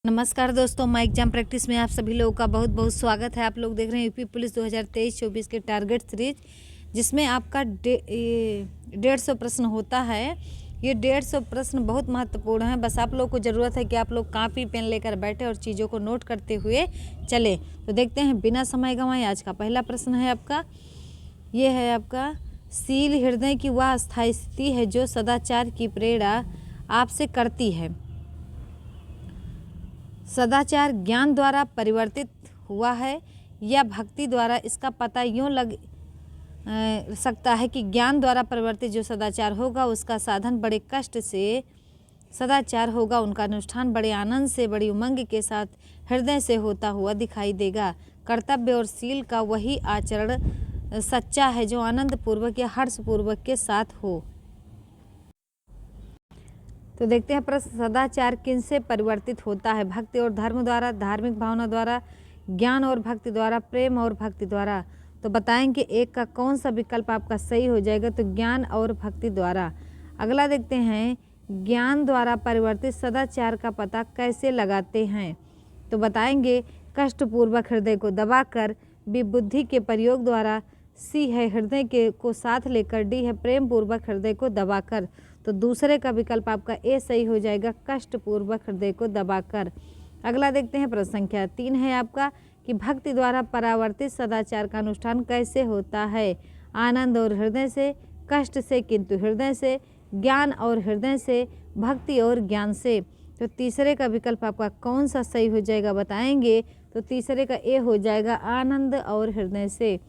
नमस्कार दोस्तों, my exam practice में आप सभी लोगों का बहुत बहुत स्वागत है। आप लोग देख रहे हैं यूपी पुलिस 2023-24 के टारगेट सीरीज, जिसमें आपका 150 प्रश्न होता है। ये 150 प्रश्न बहुत महत्वपूर्ण है। बस आप लोग को ज़रूरत है कि आप लोग कापी पेन लेकर बैठे और चीज़ों को नोट करते हुए चले। तो देखते हैं बिना समय गंवाए। आज का पहला प्रश्न है आपका, ये है आपका, सील हृदय की वह अस्थायी स्थिति है जो सदाचार की प्रेरणा आपसे करती है। सदाचार ज्ञान द्वारा परिवर्तित हुआ है या भक्ति द्वारा? इसका पता यूँ लग सकता है कि ज्ञान द्वारा परिवर्तित जो सदाचार होगा उसका साधन बड़े कष्ट से सदाचार होगा, उनका अनुष्ठान बड़े आनंद से, बड़ी उमंग के साथ हृदय से होता हुआ दिखाई देगा। कर्तव्य और सील का वही आचरण सच्चा है जो आनंद पूर्वक या हर्ष पूर्वक के साथ हो। तो देखते हैं प्रश्न, सदाचार किनसे परिवर्तित होता है? भक्ति और धर्म द्वारा, धार्मिक भावना द्वारा, ज्ञान और भक्ति द्वारा, प्रेम और भक्ति द्वारा। तो बताएंगे एक का कौन सा विकल्प आपका सही हो जाएगा। तो ज्ञान और भक्ति द्वारा। अगला देखते हैं, ज्ञान द्वारा परिवर्तित सदाचार का पता कैसे लगाते हैं? तो बताएंगे कष्टपूर्वक हृदय को दबाकर, बी बुद्धि के प्रयोग द्वारा, सी है हृदय के को साथ लेकर, डी है प्रेम पूर्वक हृदय को दबाकर। तो दूसरे का विकल्प आपका ए सही हो जाएगा, कष्टपूर्वक हृदय को दबाकर। अगला देखते हैं प्रश्न संख्या 3 है आपका, कि भक्ति द्वारा परावर्तित सदाचार का अनुष्ठान कैसे होता है? आनंद और हृदय से, कष्ट से किंतु हृदय से, ज्ञान और हृदय से, भक्ति और ज्ञान से। तो तीसरे का विकल्प आपका कौन सा सही हो जाएगा बताएंगे। तो तीसरे का ए हो जाएगा, आनंद और हृदय से।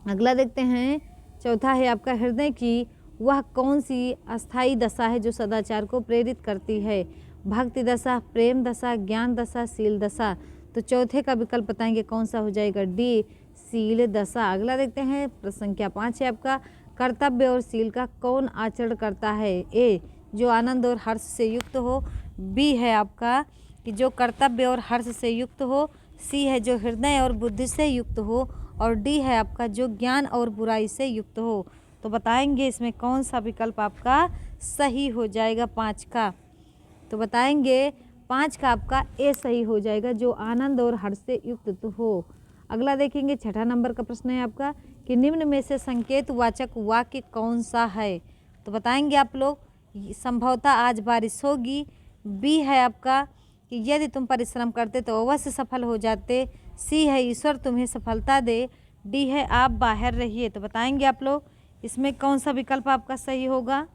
अगला देखते हैं, चौथा है आपका, हृदय की वह कौन सी अस्थायी दशा है जो सदाचार को प्रेरित करती है? भक्ति दशा, प्रेम दशा, ज्ञान दशा, सील दशा। तो चौथे का विकल्प बताएंगे कौन सा हो जाएगा, डी सील दशा। अगला देखते हैं प्रश्न संख्या 5 है आपका, कर्तव्य और सील का कौन आचरण करता है? ए जो आनंद और हर्ष से युक्त हो, बी है आपका कि जो कर्तव्य और हर्ष से युक्त हो, सी है जो हृदय और बुद्धि से युक्त हो, और डी है आपका जो ज्ञान और बुराई से युक्त हो। तो बताएंगे इसमें कौन सा विकल्प आपका सही हो जाएगा 5 का। तो बताएंगे 5 का आपका ए सही हो जाएगा, जो आनंद और हर्ष से युक्त तो हो। अगला देखेंगे, छठा नंबर का प्रश्न है आपका, कि निम्न में से संकेतवाचक वाक्य कौन सा है? तो बताएंगे आप लोग, संभवतः आज बारिश होगी, बी है आपका कि यदि तुम परिश्रम करते तो अवश्य सफल हो जाते, सी है ईश्वर तुम्हें सफलता दे, डी है आप बाहर रहिए। तो बताएंगे आप लोग इसमें कौन सा विकल्प आपका सही होगा।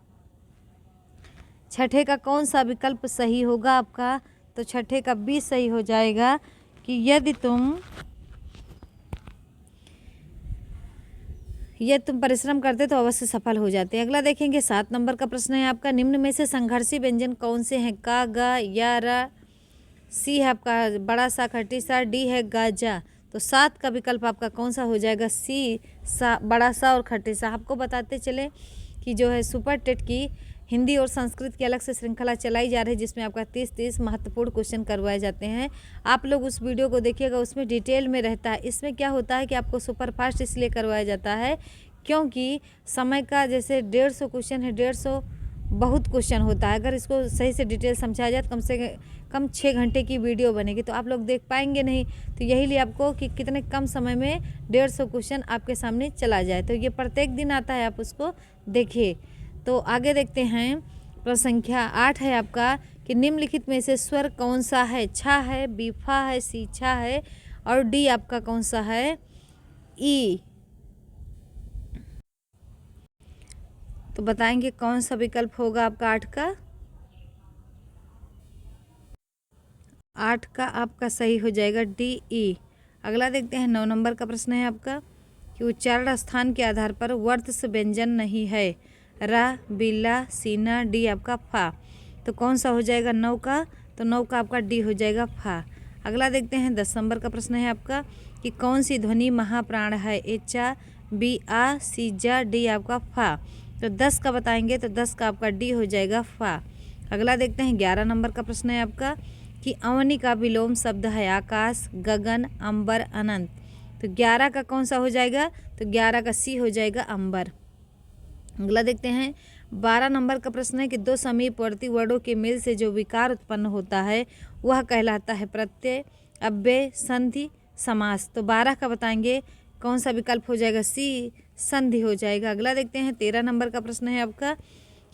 छठे का कौन सा विकल्प सही होगा आपका? तो छठे का बी सही हो जाएगा, कि यदि तुम परिश्रम करते तो अवश्य सफल हो जाते। अगला देखेंगे 7 नंबर का प्रश्न है आपका, निम्न में से संघर्षी व्यंजन कौन से हैं? का, गा या रा? सी है आपका बड़ा सा, खट्टी सा, डी है गाजा। तो 7 का विकल्प आपका कौन सा हो जाएगा, सी सा, बड़ा सा और खट्टी सा। आपको बताते चले कि जो है सुपर टेट की हिंदी और संस्कृत की अलग से श्रृंखला चलाई जा रही है, जिसमें आपका 30 महत्वपूर्ण क्वेश्चन करवाए जाते हैं। आप लोग उस वीडियो को देखिएगा, उसमें डिटेल में रहता है। इसमें क्या होता है कि आपको सुपर फास्ट इसलिए करवाया जाता है क्योंकि समय का जैसे 150 क्वेश्चन है, 150 बहुत क्वेश्चन होता है। अगर इसको सही से डिटेल समझाया जाए तो कम से कम 6 घंटे की वीडियो बनेगी, तो आप लोग देख पाएंगे नहीं। तो यही लिए आपको कि कितने कम समय में 150 क्वेश्चन आपके सामने चला जाए। तो ये प्रत्येक दिन आता है, आप उसको देखिए। तो आगे देखते हैं, प्रश्न संख्या 8 है आपका, कि निम्नलिखित में से स्वर कौन सा है? छा है, बी फा है, सी छा है, और डी आपका कौन सा है, ई। तो बताएंगे कौन सा विकल्प होगा आपका 8 का। 8 का आपका सही हो जाएगा, डी ई। अगला देखते हैं 9 नंबर का प्रश्न है आपका, कि उच्चारण स्थान के आधार पर वर्तस व्यंजन नहीं है? रा, बिला, सीना, डी आपका फा। तो कौन सा हो जाएगा 9 का? तो 9 का आपका डी हो जाएगा, फा। अगला देखते हैं 10 नंबर का प्रश्न है आपका, कि कौन सी ध्वनि महाप्राण है? एचा, बी आ, सी जा, डी आपका फा। तो 10 का बताएंगे तो 10 का आपका डी हो जाएगा, फा। अगला देखते हैं 11 नंबर का प्रश्न है आपका, कि अवनी का विलोम शब्द है? आकाश, गगन, अंबर, अनंत। तो 11 का कौन सा हो जाएगा? तो 11 का सी हो जाएगा, अंबर। अगला देखते हैं 12 नंबर का प्रश्न है कि दो समीपवर्ती वर्णों के मेल से जो विकार उत्पन्न होता है वह कहलाता है प्रत्यय, अव्यय, संधि, समास। तो 12 का बताएंगे कौन सा विकल्प हो जाएगा, सी संधि हो जाएगा। अगला देखते हैं 13 नंबर का प्रश्न है आपका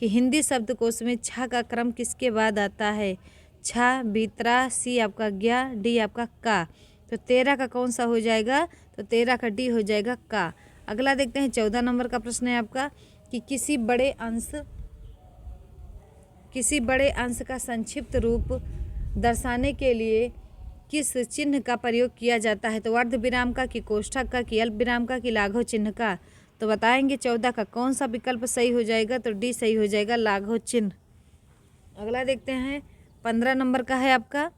कि हिंदी शब्दकोश में छ का क्रम किसके बाद आता है, छ, बीतरा, सी आपका ज्ञा, डी आपका का। तो 13 का कौन सा हो जाएगा, तो 13 का डी हो जाएगा का। अगला देखते हैं 14 नंबर का प्रश्न है आपका कि किसी बड़े अंश का संक्षिप्त रूप दर्शाने के लिए किस चिन्ह का प्रयोग किया जाता है, तो अर्ध विराम का, कि कोष्ठक का, कि अल्प विराम का, कि लाघव चिन्ह का। तो बताएंगे 14 का कौन सा विकल्प सही हो जाएगा, तो डी सही हो जाएगा, लाघव चिन्ह। अगला देखते हैं 15 नंबर का है आपका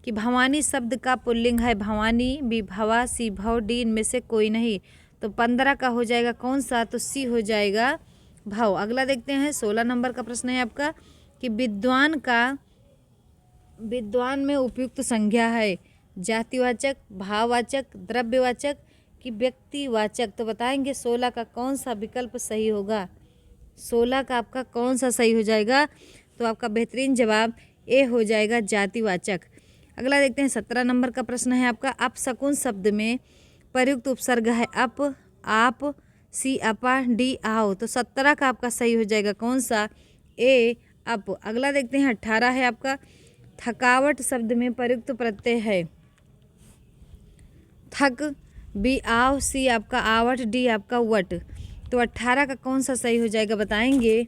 कि भवानी शब्द का पुल्लिंग है, भवानी, विभवा, सी भव, डी इनमें से कोई नहीं। तो 15 का हो जाएगा कौन सा, तो सी हो जाएगा भव। अगला देखते हैं 16 नंबर का प्रश्न है आपका कि विद्वान में उपयुक्त संज्ञा है, जातिवाचक, भाववाचक, द्रव्यवाचक, कि व्यक्तिवाचक। तो बताएंगे 16 का कौन सा विकल्प सही होगा, 16 का आपका कौन सा सही हो जाएगा, तो आपका बेहतरीन जवाब ए हो जाएगा, जातिवाचक। अगला देखते हैं 17 नंबर का प्रश्न है आपका अपशकुन शब्द में प्रयुक्त उपसर्ग है अप, आप, सी अपा, डी आओ। तो 17 का आपका सही हो जाएगा कौन सा, ए अप। अगला देखते हैं 18 है आपका थकावट शब्द में प्रयुक्त प्रत्यय है थक, बी आव, सी आपका आवट, डी आपका वट। तो 18 का कौन सा सही हो जाएगा, बताएंगे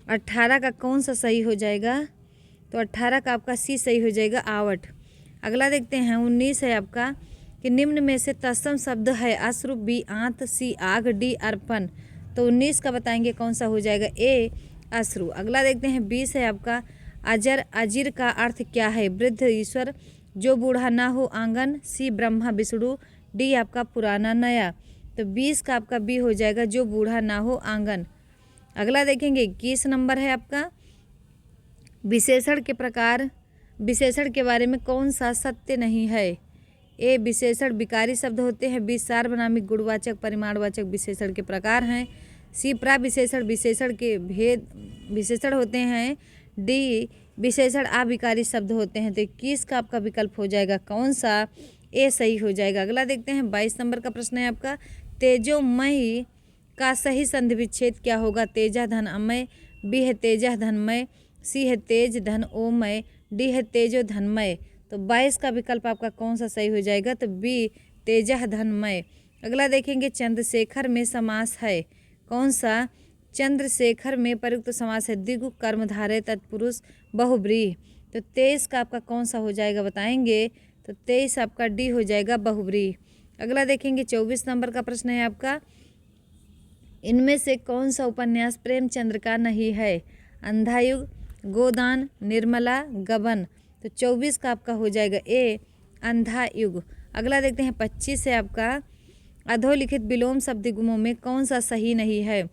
18 का कौन सा सही हो जाएगा, तो 18 का आपका सी सही हो जाएगा, आवट। अगला देखते हैं 19 है आपका कि निम्न में से तत्सम शब्द है अश्रु, बी आंत, सी आग, डी अर्पण। तो 19 का बताएंगे कौन सा हो जाएगा, ए अश्रु। अगला देखते हैं 20 है आपका अजिर का अर्थ क्या है, वृद्ध ईश्वर, जो बूढ़ा ना हो आंगन, सी ब्रह्मा विष्णु, डी आपका पुराना नया। तो 20 का आपका बी हो जाएगा, जो बूढ़ा ना हो आंगन। अगला देखेंगे 21 नंबर है आपका विशेषण के प्रकार, विशेषण के बारे में कौन सा सत्य नहीं है, ए विशेषण विकारी शब्द होते हैं, बी सार्वनामिक गुणवाचक परिमाणवाचक विशेषण के प्रकार हैं, सी प्राविशेषण विशेषण के भेद विशेषण होते हैं, डी विशेषण अविकारी शब्द होते हैं। तो 21 का आपका विकल्प हो जाएगा कौन सा, ए सही हो जाएगा। अगला देखते हैं 22 नंबर का प्रश्न है आपका तेजोमयी का सही संधि विच्छेद क्या होगा, तेजा धन अमय, बी है तेजा धनमय, सी है तेज धन ओमय, डी है तेजो धनमय। तो 22 का विकल्प आपका कौन सा सही हो जाएगा, तो बी तेजा धनमय। अगला देखेंगे चंद्रशेखर में समास है कौन सा, चंद्रशेखर में प्रयुक्त समास है द्विगु कर्मधारय तत्पुरुष बहुब्रीहि। तो 23 का आपका कौन सा हो जाएगा, बताएंगे तो 23 आपका डी हो जाएगा, बहुब्रीहि। अगला देखेंगे 24 नंबर का प्रश्न है आपका इनमें से कौन सा उपन्यास प्रेमचंद्र का नहीं है, अंधायुग, गोदान, निर्मला, गबन। तो 24 का आपका हो जाएगा ए अंधायुग। अगला देखते हैं 25 है आपका अधोलिखित विलोम शब्दगुमों में कौन सा सही नहीं है,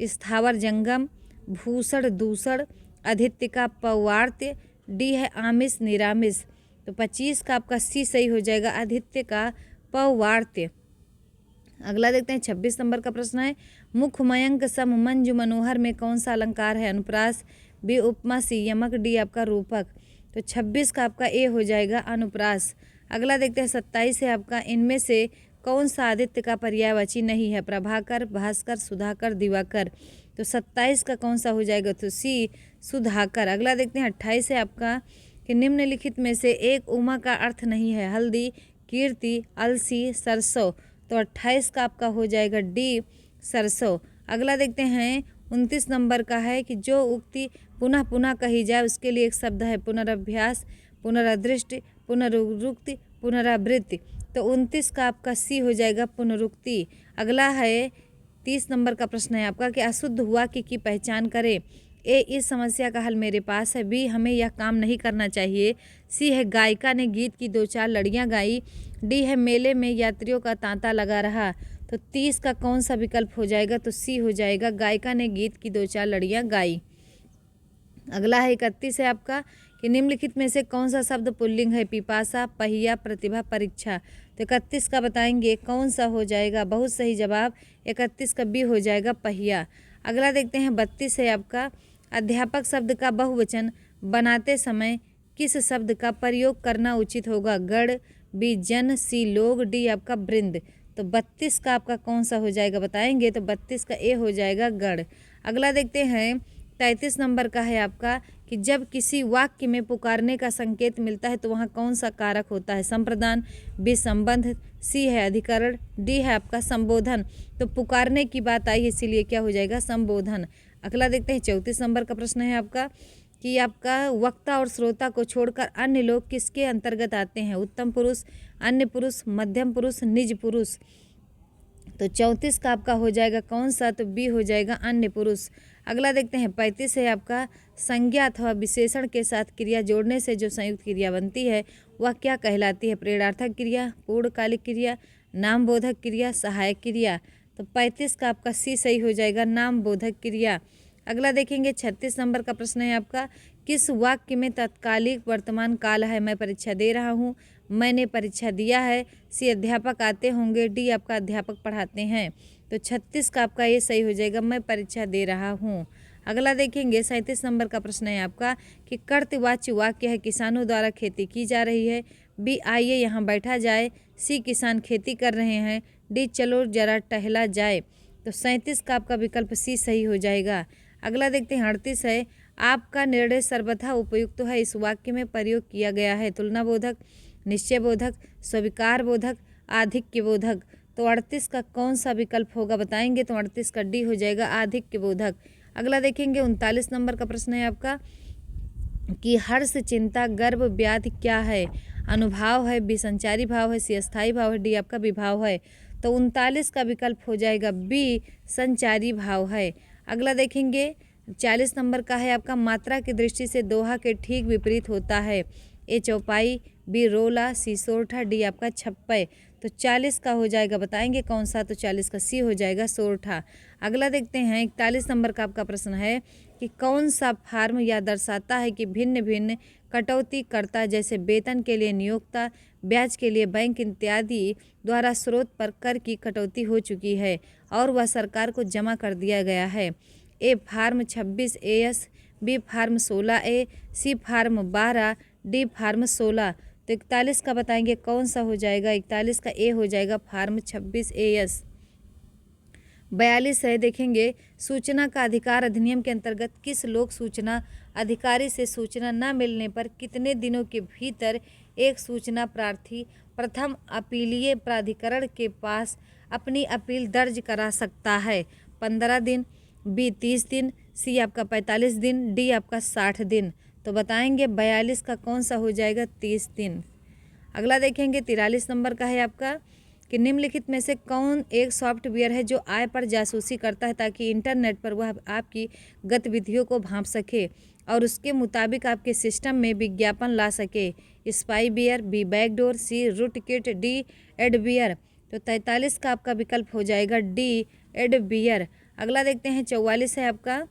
स्थावर जंगम, भूषण दूषण, अधित्य का पवार्त्य, डी है आमिष निरामिष। तो 25 का आपका सी सही हो जाएगा, अधित्य का पवार्त्य। अगला देखते हैं 26 नंबर का प्रश्न है मुख मयंक सम मंजु मनोहर में कौन सा अलंकार है, अनुप्रास, बी उपमा, सी यमक, डी आपका रूपक। तो 26 का आपका ए हो जाएगा, अनुप्रास। अगला देखते हैं 27 है आपका इनमें से कौन सा आदित्य का पर्यायवाची नहीं है, प्रभाकर, भास्कर, सुधाकर, दिवाकर। तो 27 का कौन सा हो जाएगा, तो सी सुधाकर। अगला देखते हैं 28 है आपका कि निम्नलिखित में से एक उमा का अर्थ नहीं है, हल्दी, कीर्ति, अलसी, सरसों। तो 28 का आपका हो जाएगा डी सरसों। अगला देखते हैं 29 नंबर का है कि जो उक्ति पुनः पुनः कही जाए उसके लिए एक शब्द है पुनरभ्यास, पुनरादृष्टि, पुनरुक्ति, पुनरावृत्ति। तो 29 का आपका सी हो जाएगा, पुनरुक्ति। अगला है 30 नंबर का प्रश्न है आपका कि अशुद्ध हुआ की पहचान करें, ए इस समस्या का हल मेरे पास है, बी हमें यह काम नहीं करना चाहिए, सी है गायिका ने गीत की 2-4 लड़ियाँ गाई, डी है मेले में यात्रियों का तांता लगा रहा। तो 30 का कौन सा विकल्प हो जाएगा, तो सी हो जाएगा, गायिका ने गीत की 2-4 लड़ियाँ गाई। अगला है 31 है आपका कि निम्नलिखित में से कौन सा शब्द पुल्लिंग है, पिपासा, पहिया, प्रतिभा, परीक्षा। तो 31 का बताएंगे कौन सा हो जाएगा, बहुत सही जवाब 31 का बी हो जाएगा, पहिया। अगला देखते हैं 32 है आपका अध्यापक शब्द का बहुवचन बनाते समय किस शब्द का प्रयोग करना उचित होगा? गण, बी जन, सी लोग, डी आपका वृंद। तो 32 का आपका कौन सा हो जाएगा बताएंगे? तो 32 का ए हो जाएगा गण। अगला देखते हैं 33 नंबर का है आपका कि जब किसी वाक्य में पुकारने का संकेत मिलता है तो वहाँ कौन सा कारक होता है? संप्रदान, बी संबंध, सी है अधिकरण, डी है आपका संबोधन। तो पुकारने की बात आई इसीलिए क्या हो जाएगा? संबोधन। अगला देखते हैं 34 नंबर का प्रश्न है आपका कि आपका वक्ता और श्रोता को छोड़कर अन्य लोग किसके अंतर्गत आते हैं? उत्तम पुरुष, अन्य पुरुष, मध्यम पुरुष, निज पुरुष। तो 34 का आपका हो जाएगा कौन सा? तो बी हो जाएगा अन्य पुरुष। अगला देखते हैं 35 है आपका संज्ञा अथवा विशेषण के साथ क्रिया जोड़ने से जो संयुक्त क्रिया बनती है वह क्या कहलाती है? प्रेरणार्थक क्रिया, पूर्णकालिक क्रिया, नामबोधक क्रिया, सहायक क्रिया। तो 35 का आपका सी सही हो जाएगा, नामबोधक क्रिया। अगला देखेंगे 36 नंबर का प्रश्न है आपका किस वाक्य में तत्कालिक वर्तमान काल है? मैं परीक्षा दे रहा हूँ, मैंने परीक्षा दिया है, सी अध्यापक आते होंगे, डी आपका अध्यापक पढ़ाते हैं। तो 36 का आपका ये सही हो जाएगा, मैं परीक्षा दे रहा हूँ। अगला देखेंगे 37 नंबर का प्रश्न है आपका कि कर्तवाच्य वाक्य है किसानों द्वारा खेती की जा रही है, बी आइए यहाँ बैठा जाए, सी किसान खेती कर रहे हैं, डी चलो जरा टहला जाए। तो 37 का आपका विकल्प सी सही हो जाएगा। अगला देखते हैं 38 है आपका निर्णय सर्वथा उपयुक्त है इस वाक्य में प्रयोग किया गया है? तुलनाबोधक, निश्चय बोधक, स्वीकार बोधक, आधिक्य बोधक। तो 38 का कौन सा विकल्प होगा बताएंगे? तो 38 का डी हो जाएगा, आधिक्य बोधक। अगला देखेंगे 39 नंबर का प्रश्न है आपका कि हर्ष, चिंता, गर्व, व्याधि क्या है? अनुभाव है, बी संचारी भाव है, सी अस्थायी भाव है, डी आपका विभाव है। तो 39 का विकल्प हो जाएगा बी संचारी भाव है। अगला देखेंगे 40 नंबर का है आपका मात्रा की दृष्टि से दोहा के ठीक विपरीत होता है? ए चौपाई, बी रोला, सी सोरठा, डी आपका छप्पय। तो 40 का हो जाएगा बताएंगे कौन सा? तो 40 का सी हो जाएगा, सोरठा। अगला देखते हैं 41 नंबर का आपका प्रश्न है कि कौन सा फार्म यह दर्शाता है कि भिन्न भिन्न कटौती करता जैसे वेतन के लिए नियोक्ता, ब्याज के लिए बैंक इत्यादि द्वारा स्रोत पर कर की कटौती हो चुकी है और वह सरकार को जमा कर दिया गया है? A form 26 AS, B form 16 A, C form 12, D form 16। तो 41 का बताएंगे कौन सा हो जाएगा? 41 का ए हो जाएगा, फार्म 26 AS। 42 है देखेंगे सूचना का अधिकार अधिनियम के अंतर्गत किस लोक सूचना अधिकारी से सूचना न मिलने पर कितने दिनों के भीतर एक सूचना प्रार्थी प्रथम अपीलीय प्राधिकरण के पास अपनी अपील दर्ज करा सकता है? 15 दिन, बी 30 दिन, सी आपका 45 दिन, डी आपका 60 दिन। तो बताएंगे 42 का कौन सा हो जाएगा? 30 दिन। अगला देखेंगे 43 नंबर का है आपका कि निम्नलिखित में से कौन एक सॉफ्टवेयर है जो आय पर जासूसी करता है ताकि इंटरनेट पर वह आपकी गतिविधियों को भांप सके और उसके मुताबिक आपके सिस्टम में विज्ञापन ला सके? स्पाईवेयर, बी बैकडोर, सी रूटकिट, डी एडवेयर। तो 43 का आपका विकल्प हो जाएगा डी एडवेयर। अगला देखते हैं 44 है आपका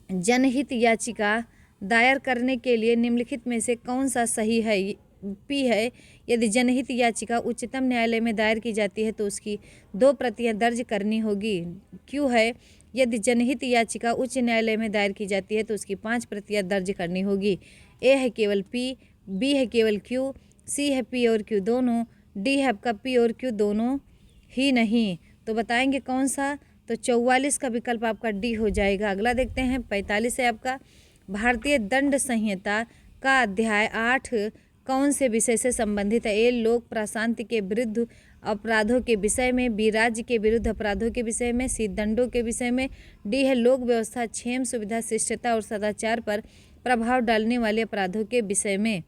जनहित याचिका दायर करने के लिए निम्नलिखित में से कौन सा सही है? पी है यदि जनहित याचिका उच्चतम न्यायालय में दायर की जाती है तो उसकी 2 प्रतियां दर्ज करनी होगी। क्यू है यदि जनहित याचिका उच्च न्यायालय में दायर की जाती है तो उसकी 5 प्रतियां दर्ज करनी होगी। ए है केवल पी, बी है केवल क्यू, सी है पी और क्यू दोनों, डी है आपका पी और क्यू दोनों ही नहीं। तो बताएंगे कौन सा? तो 44 का विकल्प आपका डी हो जाएगा। अगला देखते हैं 45 है आपका भारतीय दंड संहिता का अध्याय 8 कौन से विषय से संबंधित है? ए लोक प्रशांति के विरुद्ध अपराधों के विषय में, बी राज्य के विरुद्ध अपराधों के विषय में, सी दंडों के विषय में, डी है लोक व्यवस्था, क्षेम, सुविधा, शिष्टता और सदाचार पर प्रभाव डालने वाले अपराधों के विषय में।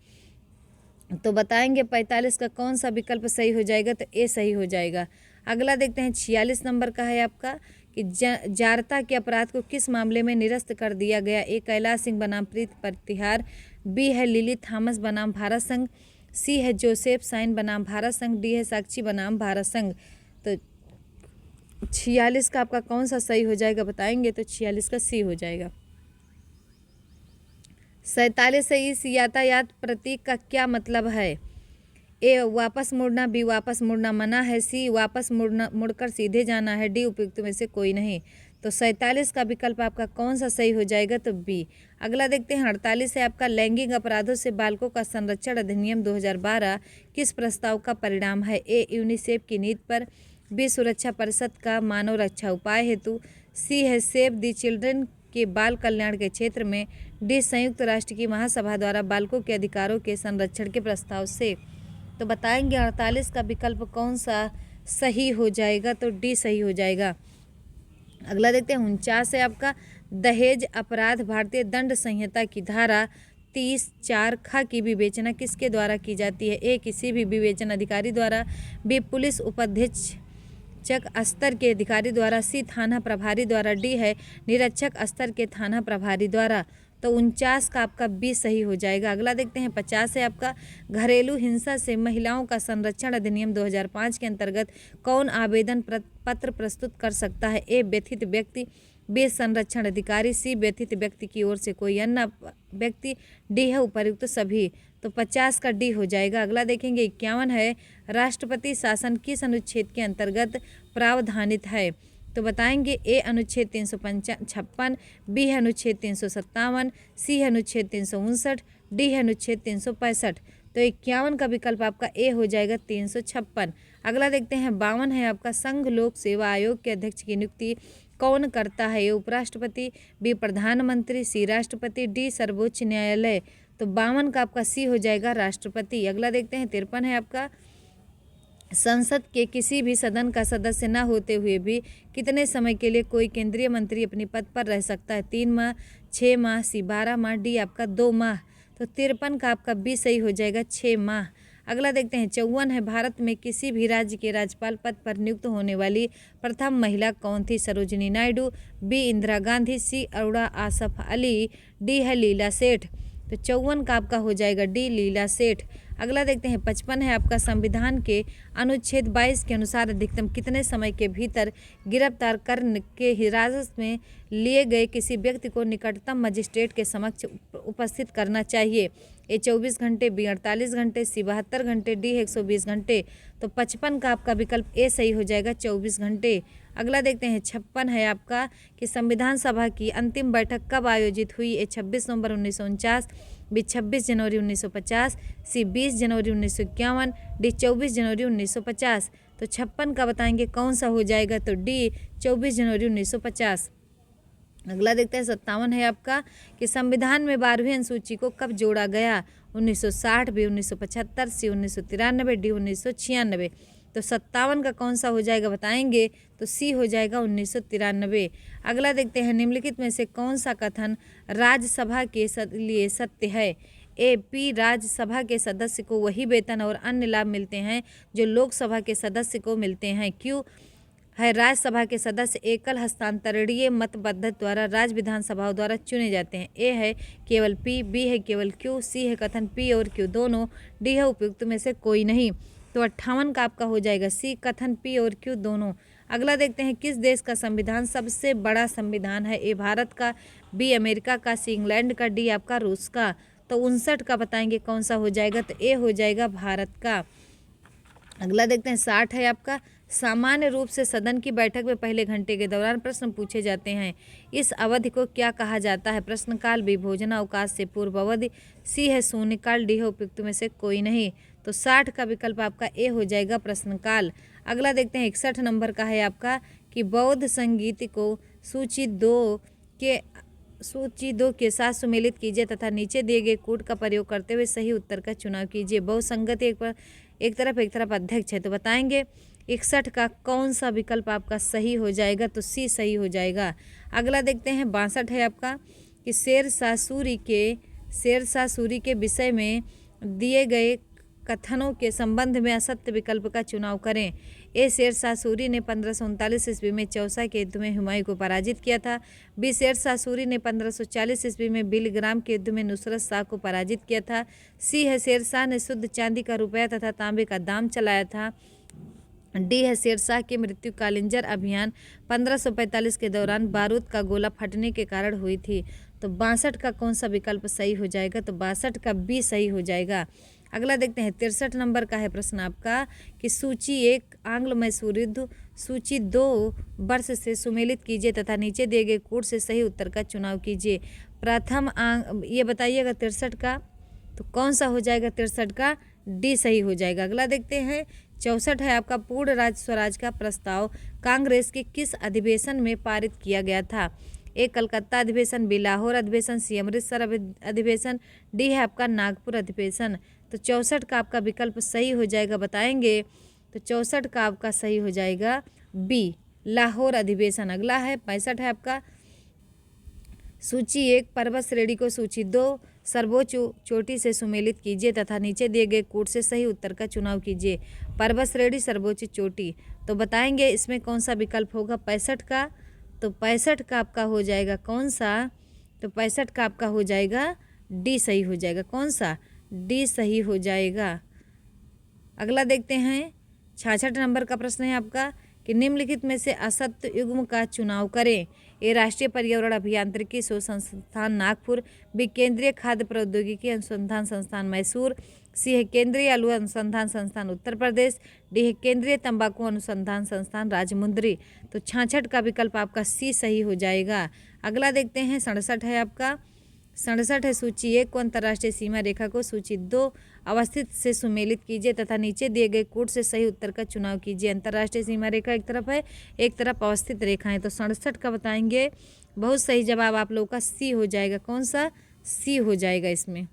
तो बताएंगे 45 का कौन सा विकल्प सही हो जाएगा? तो ए सही हो जाएगा। अगला देखते हैं 46 नंबर का है आपका कि जारता के अपराध को किस मामले में निरस्त कर दिया गया? ए कैलाश सिंह बनाम प्रीत प्रतिहार, बी है लिली थॉमस बनाम भारत संघ, सी है जोसेफ साइन बनाम भारत संघ, डी है साक्षी बनाम भारत संघ। तो 46 का आपका कौन सा सही हो जाएगा बताएंगे? तो 46 का सी हो जाएगा। 47 है इस यातायात प्रतीक का क्या मतलब है? ए वापस मुड़ना, बी वापस मुड़ना मना है, सी वापस मुड़कर सीधे जाना है, डी उपयुक्त में से कोई नहीं। तो 47 का विकल्प आपका कौन सा सही हो जाएगा? तो बी। अगला देखते हैं 48 है आपका लैंगिक अपराधों से बालकों का संरक्षण अधिनियम 2012 किस प्रस्ताव का परिणाम है? ए यूनिसेफ की नीति पर, बी सुरक्षा परिषद का मानव रक्षा उपाय हेतु, सी है सेव द चिल्ड्रन के बाल कल्याण के क्षेत्र में, डी संयुक्त राष्ट्र की महासभा द्वारा बालकों के अधिकारों के संरक्षण के प्रस्ताव से। तो बताएंगे 48 का विकल्प कौन सा सही हो जाएगा? तो डी सही हो जाएगा। अगला देखते हैं 49 है आपका दहेज अपराध भारतीय दंड संहिता की धारा 30(4) ख की विवेचना किसके द्वारा की जाती है? ए किसी भी विवेचन अधिकारी द्वारा, बी पुलिस उपाधीक्षक स्तर के अधिकारी द्वारा, सी थाना प्रभारी द्वारा, डी है निरीक्षक स्तर के थाना प्रभारी द्वारा। तो 49 का आपका बी सही हो जाएगा। अगला देखते हैं 50 है आपका घरेलू हिंसा से महिलाओं का संरक्षण अधिनियम 2005 के अंतर्गत कौन आवेदन पत्र प्रस्तुत कर सकता है? ए व्यथित व्यक्ति, बी संरक्षण अधिकारी, सी व्यथित व्यक्ति की ओर से कोई अन्य व्यक्ति, डी है उपर्युक्त सभी। तो 50 का डी हो जाएगा। अगला देखेंगे 51 है राष्ट्रपति शासन किस अनुच्छेद के अंतर्गत प्रावधानित है? तो बताएंगे ए अनुच्छेद 356, बी है अनुच्छेद 357, सी है अनुच्छेद 359, डी है अनुच्छेद 365। तो 51 का विकल्प आपका ए हो जाएगा 356। अगला देखते हैं 52 है आपका संघ लोक सेवा आयोग के अध्यक्ष की नियुक्ति कौन करता है? ए उपराष्ट्रपति, बी प्रधानमंत्री, सी राष्ट्रपति, डी सर्वोच्च न्यायालय। तो 52 का आपका सी हो जाएगा राष्ट्रपति। अगला देखते हैं 53 है आपका संसद के किसी भी सदन का सदस्य न होते हुए भी कितने समय के लिए कोई केंद्रीय मंत्री अपने पद पर रह सकता है? 3 माह, 6 माह, सी 12 माह, डी आपका 2 माह। तो 53 का आपका बी सही हो जाएगा 6 माह। अगला देखते हैं 54 है भारत में किसी भी राज्य के राज्यपाल पद पर नियुक्त होने वाली प्रथम महिला कौन थी? सरोजिनी नायडू, बी इंदिरा गांधी, सी अरोड़ा आसफ अली, डी है लीला सेठ। तो 54 का आपका हो जाएगा डी लीला सेठ। अगला देखते हैं 55 है आपका संविधान के अनुच्छेद 22 के अनुसार अधिकतम कितने समय के भीतर गिरफ्तार करके हिरासत में लिए गए किसी व्यक्ति को निकटतम मजिस्ट्रेट के समक्ष उपस्थित करना चाहिए? ए 24 घंटे, बी 48 घंटे, सी 72 घंटे, डी 120 घंटे। तो 55 का आपका विकल्प ए सही हो जाएगा 24 घंटे। अगला देखते हैं 56 है आपका कि संविधान सभा की अंतिम बैठक कब आयोजित हुई? ए 26 नवंबर 1949, बी 26 जनवरी 1950, सी 20 जनवरी 1951, डी 24 जनवरी 1950। तो 56 का बताएंगे कौन सा हो जाएगा? तो डी 24 जनवरी 1950। अगला देखते हैं 57 है आपका कि संविधान में 12वीं अनुसूची को कब जोड़ा गया? 1960, बी 1975, सी 1993, डी 1996। तो 57 का कौन सा हो जाएगा बताएंगे? तो सी हो जाएगा 1993। अगला देखते हैं निम्नलिखित में से कौन सा कथन राज्यसभा के लिए सत्य है? ए पी राज्यसभा के सदस्य को वही वेतन और अन्य लाभ मिलते हैं जो लोकसभा के सदस्य को मिलते हैं। क्यों है राज्यसभा के सदस्य एकल हस्तांतरणीय मत पद्धति द्वारा राज्य विधानसभाओं द्वारा चुने जाते हैं? ए है केवल पी, बी है केवल क्यू, सी है कथन पी और क्यू दोनों, डी है उपयुक्त में से कोई नहीं। तो 58 का आपका हो जाएगा सी कथन पी और क्यू दोनों। अगला देखते हैं किस देश का संविधान सबसे बड़ा संविधान है? ए भारत का, बी अमेरिका का, सी इंग्लैंड का, डी आपका रूस का। तो 59 का बताएंगे कौन सा हो जाएगा? तो ए हो जाएगा भारत का। अगला देखते हैं 60 है आपका सामान्य रूप से सदन की बैठक में पहले घंटे के दौरान प्रश्न पूछे जाते हैं। इस अवधि को क्या कहा जाता है? प्रश्नकाल, बी भोजनावकाश से पूर्व अवधि, सी है शून्यकाल, डी है उपयुक्त में से कोई नहीं। तो 60 का विकल्प आपका ए हो जाएगा प्रश्नकाल। अगला देखते हैं 61 नंबर का है आपका कि बौद्ध संगीत को सूची 2 के साथ सुमेलित कीजिए तथा नीचे दिए गए कोड का प्रयोग करते हुए सही उत्तर का चुनाव कीजिए। बहु संगति एक तरफ अध्यक्ष है। तो बताएंगे 61 का कौन सा विकल्प आपका सही हो जाएगा? तो सी सही हो जाएगा। अगला देखते हैं 62 है आपका कि शेरशाह सूरी के विषय में दिए गए कथनों के संबंध में असत्य विकल्प का चुनाव करें। ए शेरशाह सूरी ने 1539 ईस्वी में चौसा के युद्ध में हुमायूं को पराजित किया था, बी शेरशाह सूरी ने 1540 ईस्वी में बिलग्राम के युद्ध में नुसरत शाह को पराजित किया था, सी है शेरशाह ने शुद्ध चांदी का रुपया तथा तांबे का दाम चलाया था, डी है शेरशाह की मृत्यु कालिंजर अभियान 1545 के दौरान बारूद का गोला फटने के कारण हुई थी। तो 62 का कौन सा विकल्प सही हो जाएगा? तो 62 का बी सही हो जाएगा। अगला देखते हैं 63 नंबर का है प्रश्न आपका कि सूची 1 आंग्ल मैसूर युद्ध सूची 2 वर्ष से सुमेलित कीजिए तथा नीचे दिए गए कोड से सही उत्तर का चुनाव कीजिए। प्रथम अंक ये बताइएगा 63 का, तो कौन सा हो जाएगा 63 का? डी सही हो जाएगा। अगला देखते हैं 64 है आपका, पूर्ण राज्य स्वराज का प्रस्ताव कांग्रेस के किस अधिवेशन में पारित किया गया था? ए कलकत्ता अधिवेशन, बी लाहौर अधिवेशन, सी अमृतसर अधिवेशन, डी है आपका नागपुर अधिवेशन। तो 64 का आपका विकल्प सही हो जाएगा, बताएंगे। तो 64 का आपका सही हो जाएगा बी लाहौर अधिवेशन। अगला है 65 है आपका, सूची 1 पर्वत श्रेणी को सूची 2 सर्वोच्च चोटी से सुमेलित कीजिए तथा नीचे दिए गए कूट से सही उत्तर का चुनाव कीजिए। पर्वत श्रेणी, सर्वोच्च चोटी, तो बताएंगे इसमें कौन सा विकल्प होगा 65 का? तो 65 का आपका हो जाएगा कौन सा? तो 65 का आपका हो जाएगा डी सही हो जाएगा। कौन सा? डी सही हो जाएगा। अगला देखते हैं 66 नंबर का प्रश्न है आपका कि निम्नलिखित में से असत्य युग्म का चुनाव करें। ए राष्ट्रीय पर्यावरण अभियांत्रिकी शोध संस्थान नागपुर, बी केंद्रीय खाद्य प्रौद्योगिकी अनुसंधान संस्थान मैसूर, सी है केंद्रीय आलू अनुसंधान संस्थान उत्तर प्रदेश, डी है केंद्रीय तंबाकू अनुसंधान संस्थान राजमुंदरी। तो 66 का विकल्प आपका सी सही हो जाएगा। अगला देखते हैं 67 है आपका, 67 है सूची 1 को अंतर्राष्ट्रीय सीमा रेखा को सूची 2 अवस्थित से सुमेलित कीजिए तथा नीचे दिए गए कोड से सही उत्तर का चुनाव कीजिए। अंतर्राष्ट्रीय सीमा रेखा एक तरफ है, एक तरफ अवस्थित रेखा है। तो 67 का बताएंगे, बहुत सही जवाब आप लोगों का सी हो जाएगा। कौन सा? सी हो जाएगा इसमें।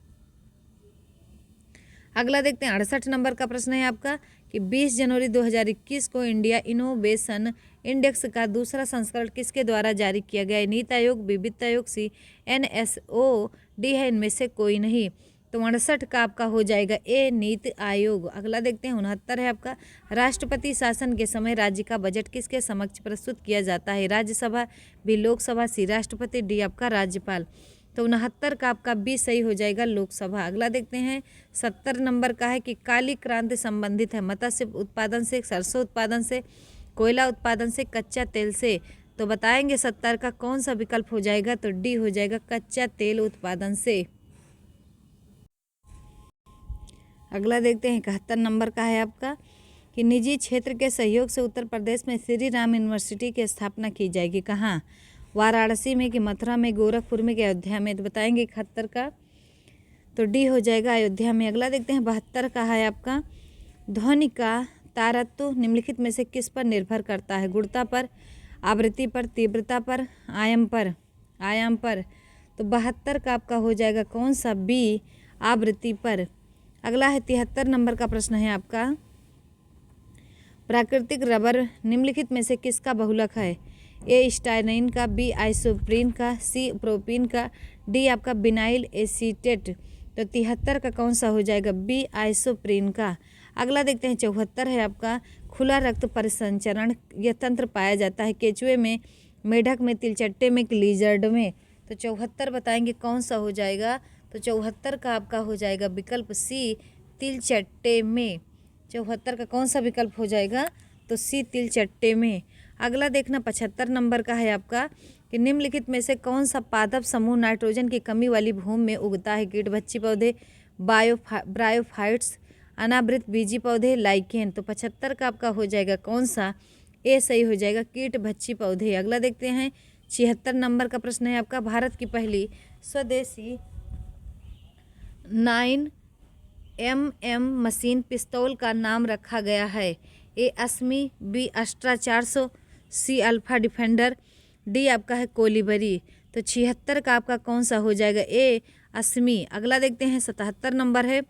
अगला देखते हैं 68 नंबर का प्रश्न है आपका कि 20 जनवरी 2021 को इंडिया इनोवेशन इंडेक्स का दूसरा संस्करण किसके द्वारा जारी किया गया है? नीति आयोग, बी वित्त आयोग, सी NSO, डी है इनमें से कोई नहीं। तो 68 का आपका हो जाएगा ए नीति आयोग। अगला देखते हैं 69 है आपका, राष्ट्रपति शासन के समय राज्य का बजट किसके समक्ष प्रस्तुत किया जाता है? राज्यसभा, बी लोकसभा, सी राष्ट्रपति, डी आपका राज्यपाल। तो 69 का आपका बी सही हो जाएगा लोकसभा। अगला देखते हैं 70 नंबर का है कि काली क्रांति संबंधित है मत्स्य उत्पादन से, सरसों उत्पादन से, कोयला उत्पादन से, कच्चा तेल से। तो बताएंगे 70 का कौन सा विकल्प हो जाएगा? तो डी हो जाएगा कच्चा तेल उत्पादन से। अगला देखते हैं 71 नंबर का है आपका कि निजी क्षेत्र के सहयोग से उत्तर प्रदेश में श्री राम यूनिवर्सिटी की स्थापना की जाएगी। कहाँ? वाराणसी में, कि मथुरा में, गोरखपुर में, कि अयोध्या में। तो बताएंगे 71 का, तो डी हो जाएगा अयोध्या में। अगला देखते हैं 72 का है आपका, ध्वनि का तारत्व निम्नलिखित में से किस पर निर्भर करता है? गुणता पर, आवृत्ति पर, तीव्रता पर, आयाम पर। तो 72 का आपका हो जाएगा कौन सा? बी आवृत्ति पर। अगला है 73 नंबर का प्रश्न है आपका, प्राकृतिक रबर निम्नलिखित में से किसका बहुलक है? ए स्टाइनाइन का, बी आइसोप्रीन का, सी प्रोपीन का, डी आपका बिनाइल एसीटेट। तो 73 का कौन सा हो जाएगा? बी आइसोप्रीन का। अगला देखते हैं 74 है आपका, खुला रक्त परिसंचरण यह तंत्र पाया जाता है केचुए में, मेढक में, तिलचट्टे में, लिजर्ड में। तो 74 बताएंगे कौन सा हो जाएगा? तो 74 का आपका हो जाएगा विकल्प सी तिलचट्टे में। 74 का कौन सा विकल्प हो जाएगा? तो सी तिलचट्टे में। अगला देखना 75 नंबर का है आपका कि निम्नलिखित में से कौन सा पादप समूह नाइट्रोजन की कमी वाली भूमि में उगता है? कीटभक्षी पौधे, ब्रायोफाइट्स, अनावृत बीजी पौधे, लाइकेन। तो 75 का आपका हो जाएगा कौन सा? ए सही हो जाएगा कीटभक्षी पौधे। अगला देखते हैं 76 नंबर का प्रश्न है आपका, भारत की पहली स्वदेशी 9mm मशीन पिस्तौल का नाम रखा गया है? A Asmi, B Astra 400, C alpha defender, D आपका है कोलिबरी। तो 76 का आपका कौन सा हो जाएगा? ए अस्मी। अगला देखते हैं 77 नंबर है,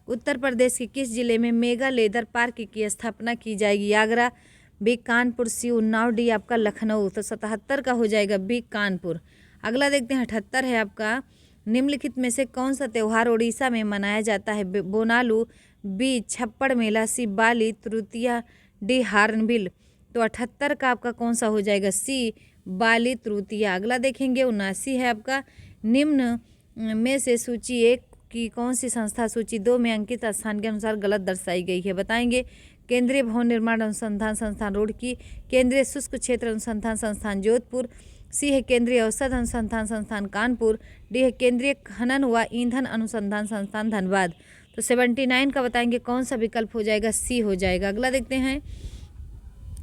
उत्तर प्रदेश के किस जिले में मेगा लेदर पार्क की स्थापना की जाएगी? आगरा, बी कानपुर, सी उन्नाव, डी आपका लखनऊ। तो 77 का हो जाएगा बी कानपुर। अगला देखते हैं 78 है आपका, निम्नलिखित में से कौन सा त्यौहार उड़ीसा में मनाया जाता है? बोनालू, बी छप्पड़ मेला, सी बाली तृतीया, डी हार्नबिल। तो 78 का आपका कौन सा हो जाएगा? सी बाली तृतीया। अगला देखेंगे 79 है आपका, निम्न में से सूची 1 की कौन सी संस्था सूची 2 में अंकित स्थान के अनुसार गलत दर्शाई गई है? बताएंगे केंद्रीय भवन निर्माण अनुसंधान संस्थान रुड़की, केंद्रीय शुष्क क्षेत्र अनुसंधान संस्थान जोधपुर, सी है केंद्रीय औषध अनुसंधान संस्थान कानपुर, डी है केंद्रीय खनन व ईंधन अनुसंधान संस्थान धनबाद। तो 79 का बताएंगे कौन सा विकल्प हो जाएगा? सी हो जाएगा। अगला देखते हैं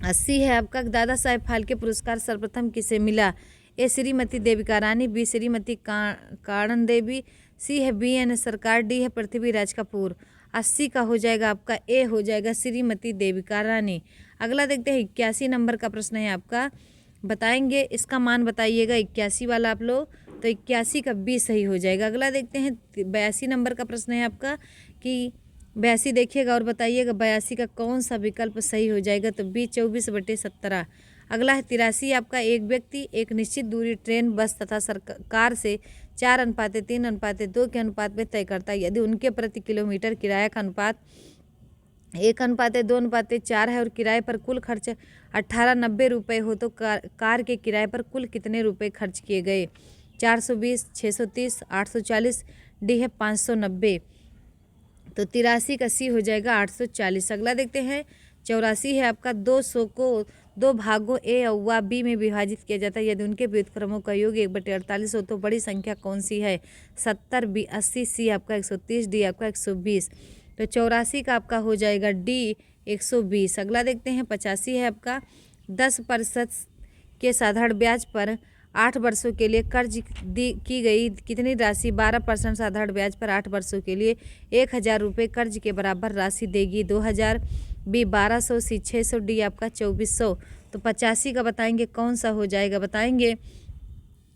80 है आपका, दादा साहेब फाल्के पुरस्कार सर्वप्रथम किसे मिला? ए श्रीमती देविका रानी, बी श्रीमती कारण देवी, सी है बी एन सरकार, डी है पृथ्वीराज कपूर। 80 का हो जाएगा आपका ए हो जाएगा श्रीमती देविका रानी। अगला देखते हैं 81 नंबर का प्रश्न है आपका, बताएंगे इसका मान बताइएगा 81 वाला आप लोग, तो 81 का बी सही हो जाएगा। अगला देखते हैं 82 नंबर का प्रश्न है आपका कि 82 देखिएगा और बताइएगा 82 का कौन सा विकल्प सही हो जाएगा, तो बी 24/17। अगला है 83 आपका, एक व्यक्ति एक निश्चित दूरी ट्रेन, बस तथा कार से 4:3:2 के अनुपात में तय करता है। यदि उनके प्रति किलोमीटर किराया का अनुपात 1:2:4 है और किराए पर कुल खर्च 1890 रुपये हो, तो कार के किराए पर कुल कितने रुपए खर्च किए गए? 420, 630, 840, डी है 590। तो 83 का सी हो जाएगा 840। अगला देखते हैं 84 है आपका, 200 को 2 भागों ए व बी में विभाजित किया जाता है। यदि उनके व्युत्क्रमों का योग 1/48 हो तो बड़ी संख्या कौन सी है? 70, बी 80, सी आपका 130, डी आपका 120। तो 84 का आपका हो जाएगा डी 120। अगला देखते हैं 85 है आपका, 10% के साधारण ब्याज पर 8 वर्षों के लिए कर्ज की गई कितनी राशि 12% साधारण ब्याज पर 8 वर्षों के लिए 1000 रुपये कर्ज के बराबर राशि देगी? 2000, बी 1200, सी 600, डी आपका 2400। तो 85 का बताएंगे कौन सा हो जाएगा, बताएंगे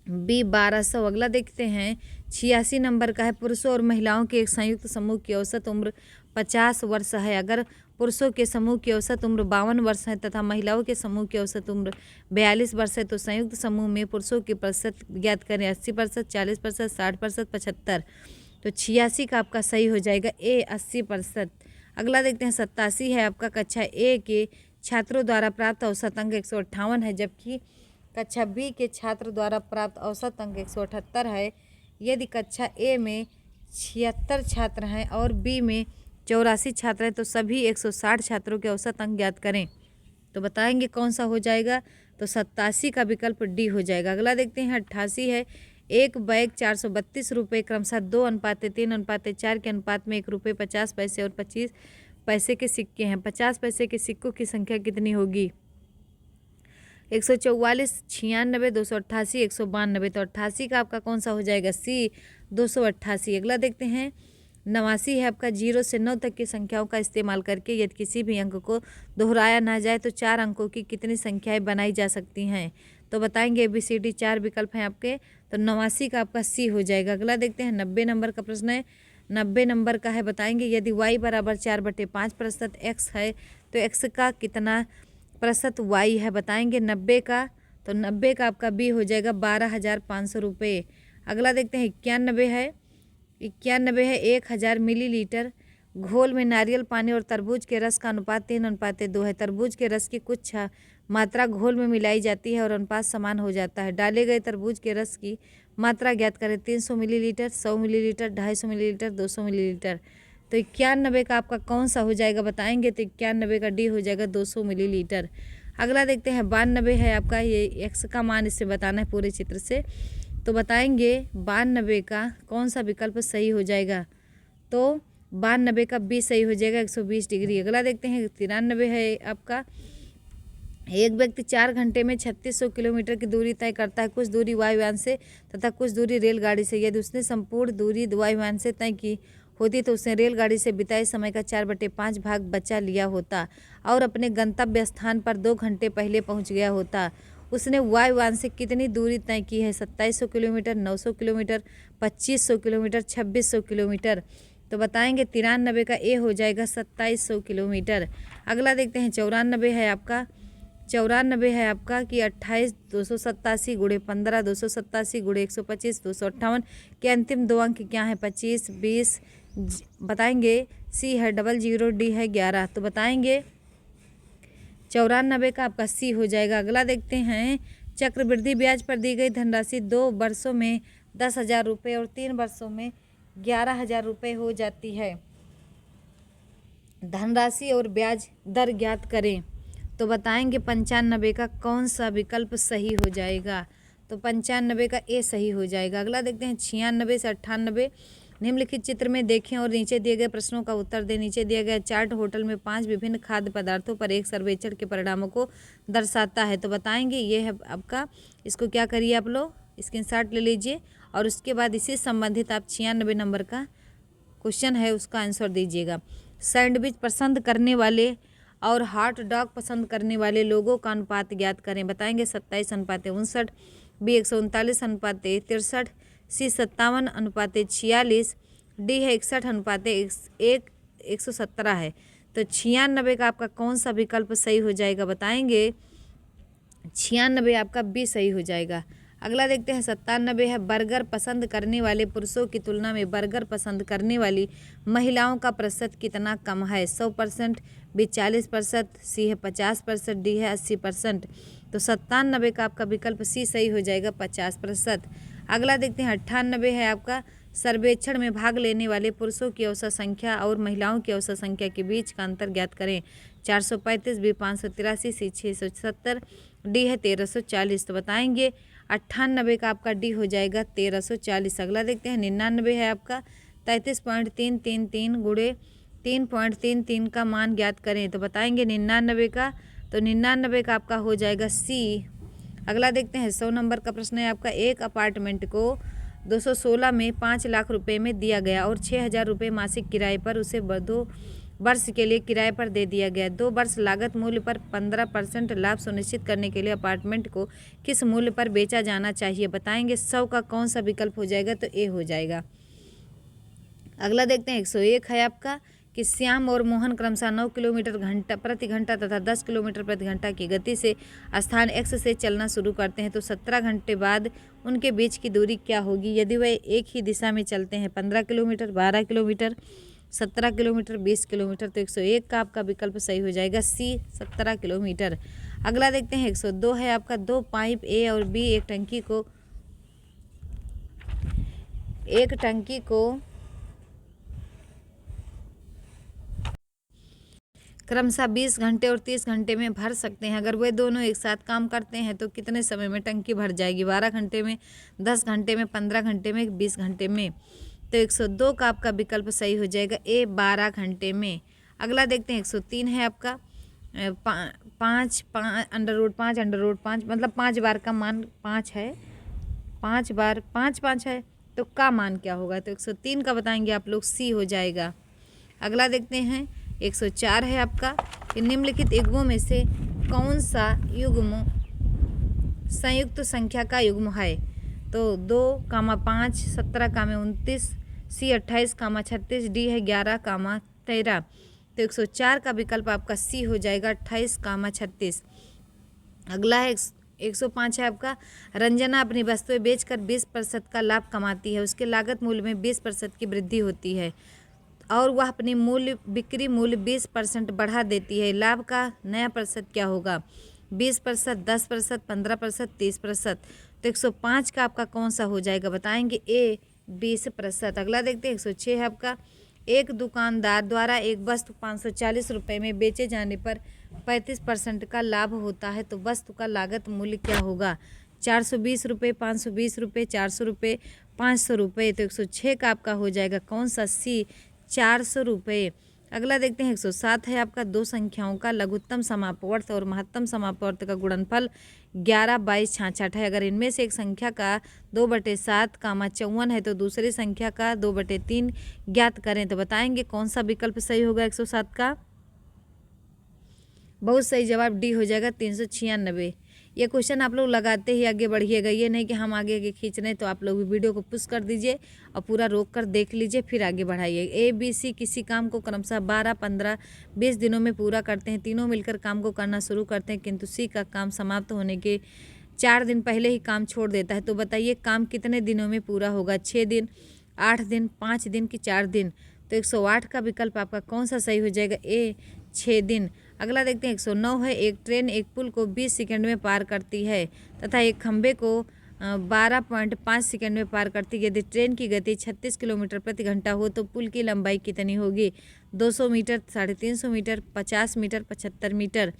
बी 1200। अगला देखते हैं 86 नंबर का है, पुरुषों और महिलाओं के एक संयुक्त समूह की औसत उम्र 50 वर्ष है। अगर पुरुषों के समूह की औसत उम्र 52 वर्ष है तथा महिलाओं के समूह की औसत उम्र 42 वर्ष है, तो संयुक्त समूह में पुरुषों की प्रतिशत ज्ञात करें। 80%, 40%, 60%, 75। तो 86 का आपका सही हो जाएगा ए 80%। अगला देखते हैं 87 है आपका, कक्षा ए के छात्रों द्वारा प्राप्त औसत अंक 158 है, जबकि कक्षा बी के छात्र द्वारा प्राप्त औसत अंक 178 है। यदि कक्षा ए में 76 छात्र हैं और बी में 84 छात्र हैं, तो सभी 160 छात्रों के औसत अंक ज्ञात करें। तो बताएंगे कौन सा हो जाएगा, तो 87 का विकल्प डी हो जाएगा। अगला देखते हैं 88 है, एक बैग 432 रुपये क्रमशः 2:3:4 के अनुपात में 1 रुपये 50 पैसे और 25 पैसे के सिक्के हैं। 50 पैसे के सिक्कों की संख्या कितनी होगी? 144, 96, 288, 192। तो 88 का आपका कौन सा हो जाएगा? सी 288। अगला देखते हैं 89 है आपका, 0 से 9 तक की संख्याओं का इस्तेमाल करके यदि किसी भी अंक को दोहराया ना जाए तो 4 अंकों की कितनी संख्याएं बनाई जा सकती हैं? तो बताएंगे ABCD 4 विकल्प हैं आपके, तो 89 का आपका सी हो जाएगा। अगला देखते हैं 90 नंबर का प्रश्न है, 90 नंबर का है, बताएंगे यदि y बराबर 4/5% x है तो x का कितना प्रतिशत y है? बताएंगे 90 का, तो 90 का आपका बी हो जाएगा 12,500 रुपये। अगला देखते हैं 91 है, 91 है, 1000 मिलीलीटर घोल में नारियल पानी और तरबूज के रस का अनुपात 3:2 है। तरबूज के रस की कुछ मात्रा घोल में मिलाई जाती है और अनुपात समान हो जाता है। डाले गए तरबूज के रस की मात्रा ज्ञात करें। 300 मिलीलीटर, 100 मिलीलीटर, 250 मिलीलीटर, 200 मिलीलीटर। तो 91 का आपका कौन सा हो जाएगा? बताएंगे तो 91 का डी हो जाएगा 200 मिलीलीटर। अगला देखते हैं 92 है आपका, ये एक्स का मान इससे बताना है पूरे चित्र से। तो बताएंगे 92 का कौन सा विकल्प सही हो जाएगा? तो 92 का बी सही हो जाएगा 120 डिग्री। अगला देखते हैं 93 है आपका, एक व्यक्ति 4 घंटे में 3600 किलोमीटर की दूरी तय करता है। कुछ दूरी वायुयान से तथा कुछ दूरी रेलगाड़ी से। यदि उसने संपूर्ण दूरी वायुयान से तय की होती तो उसने रेलगाड़ी से बिताए समय का 4/5 भाग बचा लिया होता और अपने गंतव्य स्थान पर 2 घंटे पहले पहुंच गया होता। उसने वायुयान से कितनी दूरी तय की है? 2700 किलोमीटर, 900 किलोमीटर, 2500 किलोमीटर, 2600 किलोमीटर। तो बताएंगे 93 का ए हो जाएगा 2700 किलोमीटर। अगला देखते हैं 94 है आपका, 94 है आपका कि 28 287 गुणे 15 287 गुणे 125 258 के अंतिम 2 अंक क्या हैं? 25, 20। बताएंगे सी है 00, डी है 11। तो बताएंगे 94 का आपका सी हो जाएगा। अगला देखते हैं चक्रवृद्धि ब्याज पर दी गई धनराशि 2 वर्षों में 10,000 रुपये और 3 वर्षों में 11,000 रुपये हो जाती है। धनराशि और ब्याज दर ज्ञात करें। तो बताएंगे 95 का कौन सा विकल्प सही हो जाएगा? तो 95 का ए सही हो जाएगा। अगला देखते हैं 96 से 98 निम्नलिखित चित्र में देखें और नीचे दिए गए प्रश्नों का उत्तर दें। नीचे दिया गया चार्ट होटल में 5 विभिन्न खाद्य पदार्थों पर एक सर्वेक्षण के परिणामों को दर्शाता है। तो बताएंगे ये है आपका, इसको क्या करिए आप लोग स्क्रीनशॉट ले लीजिए और उसके बाद इसी संबंधित आप 96 नंबर का क्वेश्चन है उसका आंसर दीजिएगा। सैंडविच पसंद करने वाले और हॉट डॉग पसंद करने वाले लोगों का अनुपात ज्ञात करें। बताएंगे 27:59, बी 139:63, सी 57:46, डी है 61:117 है। तो 96 का आपका कौन सा विकल्प सही हो जाएगा? बताएंगे 96 आपका बी सही हो जाएगा। अगला देखते हैं 97 है, बर्गर पसंद करने वाले पुरुषों की तुलना में बर्गर पसंद करने वाली महिलाओं का प्रतिशत कितना कम है? 100%, बी 40%, सी है 50%, डी है 80%। तो 97 का आपका विकल्प सी सही हो जाएगा 50%। अगला देखते हैं 98 है आपका, सर्वेक्षण में भाग लेने वाले पुरुषों की औसत संख्या और महिलाओं की औसत संख्या के बीच का अंतर ज्ञात करें। 435, बी 583, सी 670, डी है 1340। तो बताएंगे 98 का आपका डी हो जाएगा 1340। अगला देखते हैं 99 है आपका, 33.333 गुणे 3.33 का मान ज्ञात करें। तो बताएंगे 99 का, तो 99 का आपका हो जाएगा सी। अगला देखते हैं 100 नंबर का प्रश्न है आपका, एक अपार्टमेंट को 216 में 5 लाख रुपए में दिया गया और 6,000 रुपये मासिक किराए पर उसे 2 वर्ष के लिए किराए पर दे दिया गया। 2 वर्ष लागत मूल्य पर 15% लाभ सुनिश्चित करने के लिए अपार्टमेंट को किस मूल्य पर बेचा जाना चाहिए? बताएंगे 100 का कौन सा विकल्प हो जाएगा? तो ए हो जाएगा। अगला देखते हैं 101 है आपका, कि श्याम और मोहन क्रमशः 9 किलोमीटर प्रति घंटा तथा 10 किलोमीटर प्रति घंटा की गति से स्थान x से चलना शुरू करते हैं। तो 17 घंटे बाद उनके बीच की दूरी क्या होगी यदि वह एक ही दिशा में चलते हैं? 15 किलोमीटर, 12 किलोमीटर, 17 किलोमीटर, 20 किलोमीटर। तो 101 का आपका विकल्प सही हो जाएगा सी 17 किलोमीटर। अगला देखते हैं 102 है आपका, 2 पाइप ए और बी एक टंकी को क्रमशः 20 घंटे और 30 घंटे में भर सकते हैं। अगर वे दोनों एक साथ काम करते हैं तो कितने समय में टंकी भर जाएगी? 12 घंटे में, 10 घंटे में, 15 घंटे में, 20 घंटे में। तो 102 का आपका विकल्प सही हो जाएगा ए 12 घंटे में। अगला देखते हैं 103 है आपका, 5 √5 मतलब 5 बार का मान 5 है, 5 बार 5 है, तो का मान क्या होगा? तो 103 का बताएंगे आप लोग सी हो जाएगा। अगला देखते हैं 104 है आपका, कि निम्नलिखित युग्मों में से कौन सा युग्म संयुक्त संख्या का युग्म है? तो 2, 5, 17, 29, सी 28, 36, डी है 11, 13। तो 104 का विकल्प आपका सी हो जाएगा 28, 36। अगला है 105 है आपका, रंजना अपनी वस्तुएं बेचकर 20% का लाभ कमाती है। उसके लागत मूल्य में 20% की वृद्धि होती है और वह अपनी बिक्री मूल्य 20% बढ़ा देती है। लाभ का नया प्रतिशत क्या होगा? 20%, 10%, 15%, 30%। तो 105 का आपका कौन सा हो जाएगा? बताएंगे ए 20%। अगला देखते हैं 106 है आपका, एक दुकानदार द्वारा एक वस्तु 540 रुपये में बेचे जाने पर 35% का लाभ होता है। तो वस्तु का लागत मूल्य क्या होगा? 420 रुपये, 520 रुपये, 400 रुपये, 500 रुपये। तो 106 का आपका हो जाएगा कौन सा? सी 400 रुपये। अगला देखते हैं 107 है आपका, 2 संख्याओं का लघुत्तम समापवर्त और महत्तम समापवर्त का गुणनफल 11, 22, 66 है। अगर इनमें से एक संख्या का 2/7, 54 है तो दूसरी संख्या का 2/3 ज्ञात करें। तो बताएंगे कौन सा विकल्प सही होगा 107 का? बहुत सही जवाब डी हो जाएगा 396। ये क्वेश्चन आप लोग लगाते ही आगे बढ़िएगा, ये नहीं कि हम आगे आगे खींच रहे हैं। तो आप लोग भी वीडियो को पुश कर दीजिए और पूरा रोक कर देख लीजिए, फिर आगे बढ़ाइए। ए बी सी किसी काम को क्रमशः 12, 15, 20 दिनों में पूरा करते हैं। तीनों मिलकर काम को करना शुरू करते हैं, किंतु सी का काम समाप्त होने के 4 दिन पहले ही काम छोड़ देता है। तो बताइए काम कितने दिनों में पूरा होगा? 6 दिन, 8 दिन, 5 दिन कि 4 दिन? तो 108 का विकल्प आपका कौन सा सही हो जाएगा? ए 6 दिन। अगला देखते हैं 109 है, एक ट्रेन एक पुल को 20 सेकंड में पार करती है तथा एक खंबे को 12.5 सेकंड में पार करती है। यदि ट्रेन की गति 36 किलोमीटर प्रति घंटा हो तो पुल की लंबाई कितनी होगी? 200 मीटर, 350 मीटर, 50 मीटर, 75 मीटर।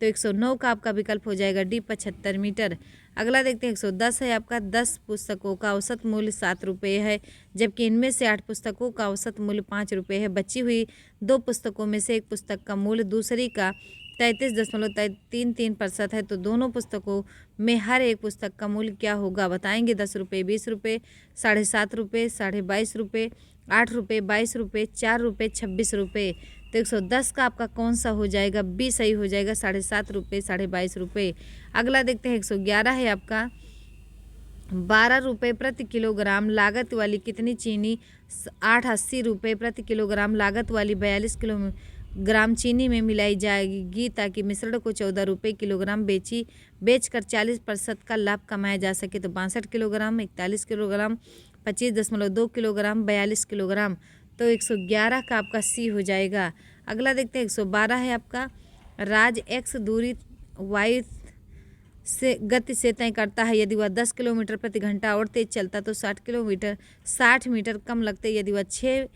तो 109 का आपका विकल्प हो जाएगा डी 75 मीटर। अगला देखते हैं 110 है आपका 10 पुस्तकों का औसत मूल्य 7 रुपये है, जबकि इनमें से 8 पुस्तकों का औसत मूल्य 5 रुपये है। बची हुई 2 पुस्तकों में से एक पुस्तक का मूल्य दूसरी का 33.33% है, तो दोनों पुस्तकों में हर एक पुस्तक का मूल्य क्या होगा बताएंगे। 10 रुपये, 20 रुपये, 7.5 रुपये, 22.5 रुपये, 8 रुपये, 22 रुपये, 4 रुपये, 26 रुपये। तो 110 का आपका कौन सा हो जाएगा? बी सही हो जाएगा, 7.5 रुपये, 22.5 रुपये। अगला देखते हैं 111 है आपका 12 रुपये प्रति किलोग्राम लागत वाली कितनी चीनी 8.80 रुपये प्रति किलोग्राम लागत वाली 42 किलोग्राम चीनी में मिलाई जाएगी, ताकि मिश्रण को 14 रुपये किलोग्राम बेचकर 40% का लाभ कमाया जा सके। तो 62 किलोग्राम, 41 किलोग्राम, 25.2 किलोग्राम, 42 किलोग्राम। तो 111 का आपका सी हो जाएगा। अगला देखते हैं 112 है आपका राज एक्स दूरी वाई से गति से तय करता है। यदि वह 10 किलोमीटर प्रति घंटा और तेज चलता तो 60 मीटर कम लगते। यदि वह 6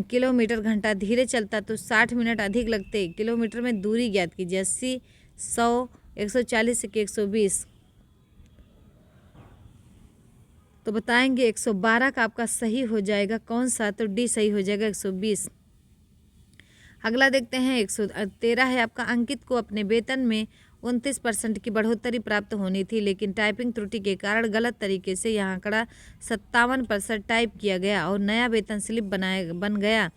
किलोमीटर घंटा धीरे चलता तो 60 मिनट अधिक लगते। किलोमीटर में दूरी ज्ञात कीजिए। 80, 100, 140 के 120। तो बताएंगे 112 का आपका सही हो जाएगा कौन सा? तो डी सही हो जाएगा, 120। अगला देखते हैं 113 है आपका अंकित को अपने वेतन में 29% की बढ़ोतरी प्राप्त होनी थी, लेकिन टाइपिंग त्रुटि के कारण गलत तरीके से यह आंकड़ा 57% टाइप किया गया और नया वेतन स्लिप बन गया।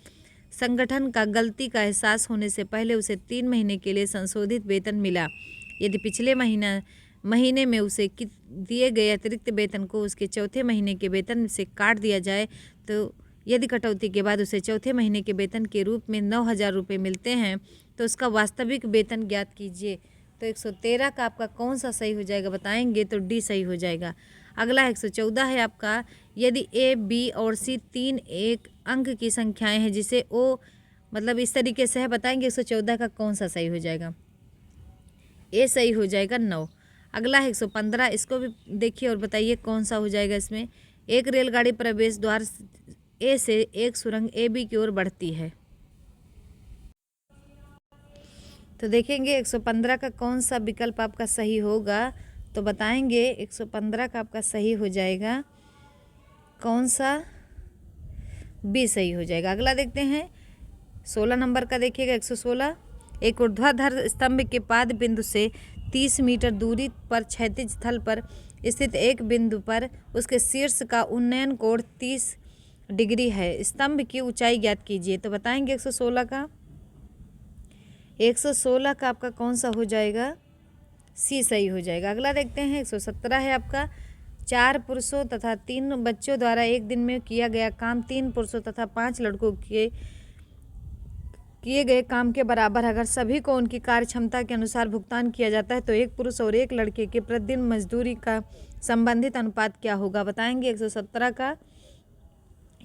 संगठन का गलती का एहसास होने से पहले उसे 3 महीने के लिए संशोधित वेतन मिला। यदि पिछले महीने में उसे दिए गए अतिरिक्त वेतन को उसके चौथे महीने के वेतन से काट दिया जाए, तो यदि कटौती के बाद उसे चौथे महीने के वेतन के रूप में 9,000 रुपये मिलते हैं, तो उसका वास्तविक वेतन ज्ञात कीजिए। तो 113 का आपका कौन सा सही हो जाएगा बताएंगे। तो डी सही हो जाएगा। अगला 114 है आपका यदि ए, बी और सी 3 एक अंक की संख्याएं हैं जिसे ओ मतलब इस तरीके से है, बताएंगे 114 का कौन सा सही हो जाएगा। ए सही हो जाएगा 9। अगला है 115, इसको भी देखिए और बताइए कौन सा हो जाएगा। इसमें एक रेलगाड़ी प्रवेश द्वार ए से एक सुरंग ए बी की ओर बढ़ती है। तो देखेंगे 115 का कौन सा विकल्प आपका सही होगा। तो बताएंगे 115 का आपका सही हो जाएगा कौन सा? बी सही हो जाएगा। अगला देखते हैं 16 नंबर का देखिएगा 116, एक ऊर्ध्वाधर स्तंभ के पाद बिंदु से 30 मीटर दूरी पर क्षैतिज तल पर स्थित एक बिंदु पर उसके शीर्ष का उन्नयन कोण 30 डिग्री है। स्तंभ की ऊंचाई ज्ञात कीजिए। तो बताएंगे 116 का 116 का आपका कौन सा हो जाएगा? सी सही हो जाएगा। अगला देखते हैं 117 है आपका 4 पुरुषों तथा 3 बच्चों द्वारा एक दिन में किया गया काम 3 पुरुषों तथा 5 लड़कों के किए गए काम के बराबर। अगर सभी को उनकी कार्य क्षमता के अनुसार भुगतान किया जाता है तो एक पुरुष और एक लड़के के प्रतिदिन मजदूरी का संबंधित अनुपात क्या होगा बताएंगे। 117 का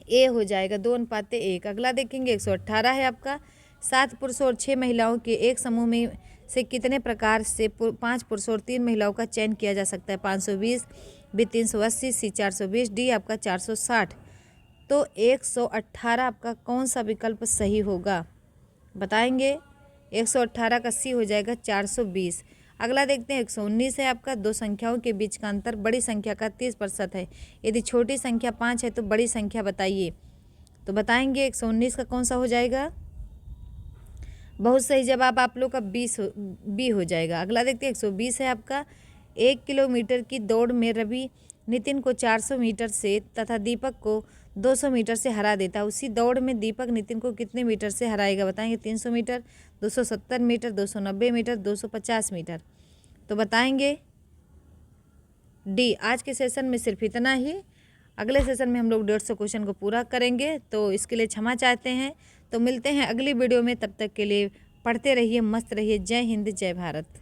ए हो जाएगा 2:1। अगला देखेंगे 118 है आपका 7 पुरुषों और 6 महिलाओं के एक समूह में से कितने प्रकार से 5 पुरुषों और 3 महिलाओं का चयन किया जा सकता है। 520, बी 380, सी 420, डी आपका 460। तो 118 आपका कौन सा विकल्प सही होगा बताएंगे। 118 का सी हो जाएगा 420। अगला देखते हैं 119 है आपका 2 संख्याओं के बीच का अंतर बड़ी संख्या का 30% है। यदि छोटी संख्या 5 है तो बड़ी संख्या बताइए। तो बताएंगे 119 का कौन सा हो जाएगा। बहुत सही जवाब आप लोग का बी हो जाएगा। अगला देखते हैं 120 है आपका 1 किलोमीटर की दौड़ में रवि नितिन को 400 मीटर से तथा दीपक को 200 मीटर से हरा देता है। उसी दौड़ में दीपक नितिन को कितने मीटर से हराएगा बताएंगे। 300 मीटर, 270 मीटर, 290 मीटर, 250 मीटर। तो बताएंगे डी। आज के सेशन में सिर्फ इतना ही। अगले सेशन में हम लोग 150 क्वेश्चन को पूरा करेंगे, तो इसके लिए क्षमा चाहते हैं। तो मिलते हैं अगली वीडियो में, तब तक के लिए पढ़ते रहिए, मस्त रहिए। जय हिंद, जय भारत।